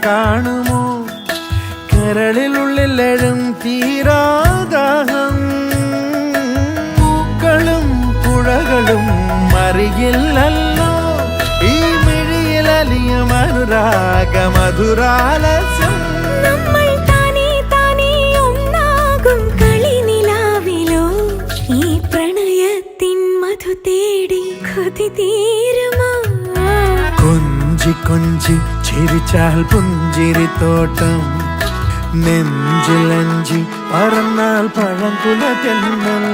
കാണുമോ കരളിനുള്ളിലെഴും തീരാദാഹം പൂക്കളും പുഴകളും മറിയില്ലല്ലോ ഈ മിഴിയിലലിയും അനുരാഗ മധുരാലസ്യം കൊഞ്ചി കൊഞ്ചി ചിരിച്ചാൽ പുഞ്ചിരിത്തോട്ടം നെഞ്ചിലഞ്ചി പറന്നാൽ പഴംകുല തെന്നൽ